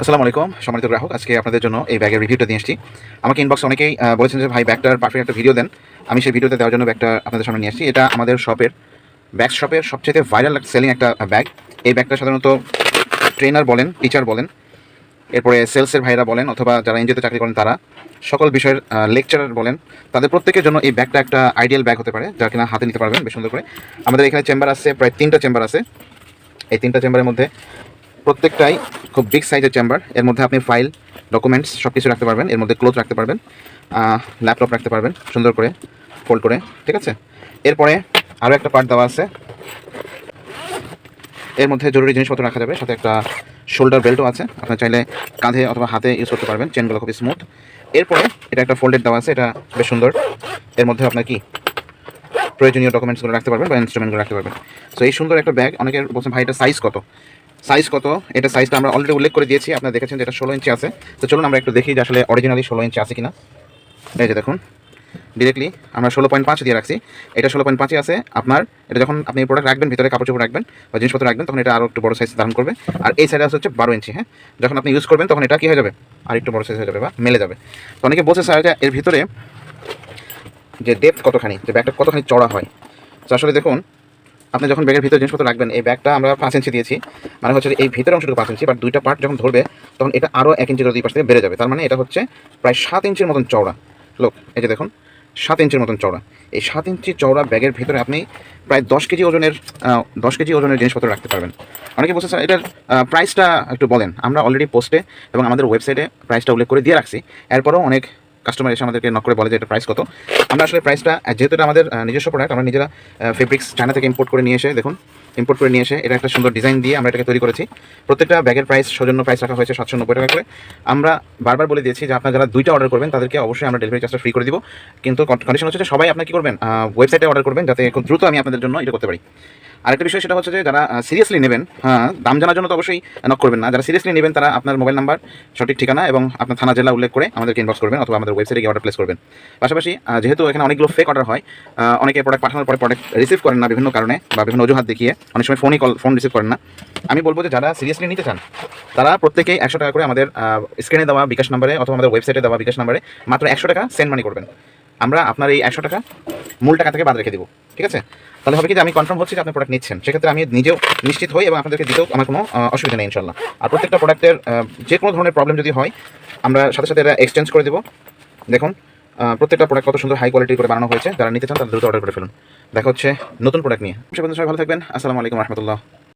আসসালামু আলাইকুম সম্মানিত গ্রাহক, আজকে আপনাদের জন্য এই ব্যাগের রিভিউটা নিয়ে আসছি। আমাকে ইনবক্সে অনেকেই বলেছেন যে ভাই ব্যাগটার পারফেক্ট একটা ভিডিও দেন। আমি সেই ভিডিওতে দেওয়ার জন্য ব্যাগটা আপনাদের সামনে নিয়ে আসছি। এটা আমাদের ব্যাগ শপের সবচেয়ে ভাইরাল সেলিং একটা ব্যাগ। এই ব্যাগটা সাধারণত ট্রেনার বলেন, টিচার বলেন, এরপরে সেলসের ভাইরা বলেন, অথবা যারা এনজিওতে চাকরি করেন তারা, সকল বিষয়ের লেকচারার বলেন, তাদের প্রত্যেকের জন্য এই ব্যাগটা একটা আইডিয়াল ব্যাগ হতে পারে, যা কিনা হাতে নিতে পারবেন বেশ সুন্দর করে। আমাদের এখানে চেম্বার আছে, প্রায় 3টা চেম্বার আছে। এই 3টা চেম্বারের মধ্যে প্রত্যেকটাই খুব বিগ সাইজের চেম্বার। এর মধ্যে আপনি ফাইল, ডকুমেন্টস সব কিছু রাখতে পারবেন। এর মধ্যে ক্লোথ রাখতে পারবেন, ল্যাপটপ রাখতে পারবেন সুন্দর করে ফোল্ড করে, ঠিক আছে। এরপরে আরও একটা পার্ট দেওয়া আছে, এর মধ্যে জরুরি জিনিসপত্র রাখা যাবে, সাথে একটা শোল্ডার বেল্টও আছে। আপনার চাইলে কাঁধে অথবা হাতে ইউজ করতে পারবেন, চেনগুলো খুবই স্মুথ। এরপরে এটা একটা ফোল্ডেড দেওয়া আছে, এটা বেশ সুন্দর। এর মধ্যে আপনার কি প্রয়োজনীয় ডকুমেন্টসগুলো রাখতে পারবেন বা ইনস্ট্রুমেন্টগুলো রাখতে পারবেন। সো এই সুন্দর একটা ব্যাগ। অনেকে বলছেন ভাই এটা সাইজ কত, এটা সাইজটা আমরা অলরেডি উল্লেখ করে দিয়েছি। আপনারা দেখেছেন যে এটা 16 ইঞ্চি আছে। তো চলুন আমরা একটু দেখি যে আসলে অরিজিনালি 16 ইঞ্চি আছে কিনা। এই যে দেখুন, ডিরেক্টলি আমরা 16.5 দিয়ে রাখছি। এটা 16.5 আছে। আপনার এটা যখন আপনি প্রোডাক্ট রাখবেন, ভিতরে কাপড় চোপড় রাখবেন বা জিনিসপত্র রাখবেন, তখন এটা আরও একটু বড় সাইজ ধারণ করবে। আর এই সাইডে আছে হচ্ছে 12 ইঞ্চি। হ্যাঁ, যখন আপনি ইউজ করবেন তখন এটা কী হয়ে যাবে, আর একটু বড় সাইজ হয়ে যাবে বা মেলে যাবে। তো অনেকে বলছে স্যার এটা এর ভিতরে যে ডেপথ কতখানি, যে ব্যাগটা কতখানি চড়া হয়। তো আসলে দেখুন, আপনি যখন ব্যাগের ভিতরে জিনিসপত্র রাখবেন, এই ব্যাগটা আমরা 5 ইঞ্চি দিয়েছি, মানে হচ্ছে এই ভিতরের অংশটুকু 5 ইঞ্চি, বাট দুইটা পার্ট যখন ধরবে তখন এটা আরও 1 ইঞ্চি করে দুই পাশ থেকে বেড়ে যাবে। তার মানে এটা হচ্ছে প্রায় 7 ইঞ্চির মতন চওড়া। লোক, এই যে দেখুন, 7 ইঞ্চির মতন চওড়া। এই 7 ইঞ্চি চওড়া ব্যাগের ভিতরে আপনি প্রায় 10 কেজি ওজনের জিনিসপত্র রাখতে পারবেন। অনেকে বলছে স্যার এটার প্রাইসটা একটু বলেন। আমরা অলরেডি পোস্টে এবং আমাদের ওয়েবসাইটে প্রাইসটা উল্লেখ করে দিয়ে রাখছি। এরপরও অনেক কাস্টমার এসে আমাদেরকে নক করে বলে যে এটা প্রাইস কত। আমরা আসলে প্রাইসটা, যেহেতু এটা আমাদের নিজস্ব প্রোডাক্ট, আমরা নিজেরা ফেব্রিক্স চায়না থেকে ইম্পোর্ট করে নিয়ে এসে, দেখুন, এটা একটা সুন্দর ডিজাইন দিয়ে আমরা এটাকে তৈরি করেছি। প্রত্যেকটা ব্যাগের প্রাইস, সৌজন্য প্রাইস রাখা হয়েছে 790 টাকা করে। আমরা বারবার বলে দিয়েছি যে আপনারা যারা 2টা অর্ডার করবেন তাদেরকে অবশ্যই আমরা ডেলিভারি চার্জটা ফ্রি করে দিব। কিন্তু কন্ডিশন হচ্ছে যে সবাই আপনার কী করবেন, ওয়েবসাইটে অর্ডার করবেন, যাতে খুব দ্রুত আমি আপনাদের জন্য এটা করতে পারি। আরেকটা বিষয় সেটা হচ্ছে যে যারা সিরিয়াসলি নেবেন, দাম জানার জন্য তো অবশ্যই নক করবেন না। যারা সিরিয়াসলি নেবেন তারা আপনার মোবাইল নাম্বার, সঠিক ঠিকানা এবং আপনার থানা জেলা উল্লেখ করে আমাদেরকে ইনবক্স করবেন, অথবা আমাদের ওয়েবসাইটে গিয়ে অর্ডার প্লেস করবেন। পাশাপাশি যেহেতু এখানে অনেকগুলো ফেক অর্ডার হয়, অনেকে প্রোডাক্ট পাঠানোর পরে প্রোডাক্ট রিসিভ করেন না বিভিন্ন কারণে বা বিভিন্ন অজুহাত দেখিয়ে, অনেক সময় ফোন রিসিভ করেন না। আমি বলবো যে যারা সিরিয়াসলি নিতে চান তারা প্রত্যেকেই 100 টাকা করে আমাদের স্ক্রিনে দেওয়া বিকাশ নাম্বারে অথবা আমাদের ওয়েবসাইটে দেওয়া বিকাশ নাম্বারে মাত্র 100 টাকা সেন্ড মানি করবেন। আমরা আপনার এই 100 টাকা মূল টাকা থেকে বাদ রেখে দেবো, ঠিক আছে। তাহলে হবে কি যে আমি কনফার্ম হচ্ছি যে আপনি প্রোডাক্ট নিচ্ছেন, সেক্ষেত্রে আমি নিজেও নিশ্চিত হই এবং আপনাদেরকে দিতেও আমার কোনো অসুবিধা নেই ইনশাল্লাহ। আর প্রত্যেকটা প্রোডাক্টের যে কোনো ধরনের প্রবলেম যদি হয়, আমরা সাথে সাথে এটা এক্সচেঞ্জ করে দেবো। দেখুন, প্রত্যেকটা প্রোডাক্ট কত সুন্দর হাই কোয়ালিটি করে বানানো হয়েছে। যারা নিতে চান তারা দ্রুত অর্ডার করে ফেলুন। দেখা হচ্ছে নতুন প্রোডাক্ট নিয়ে। সবাই ভালো থাকবেন। আসসালামু আলাইকুম রহমতুল্লাহ।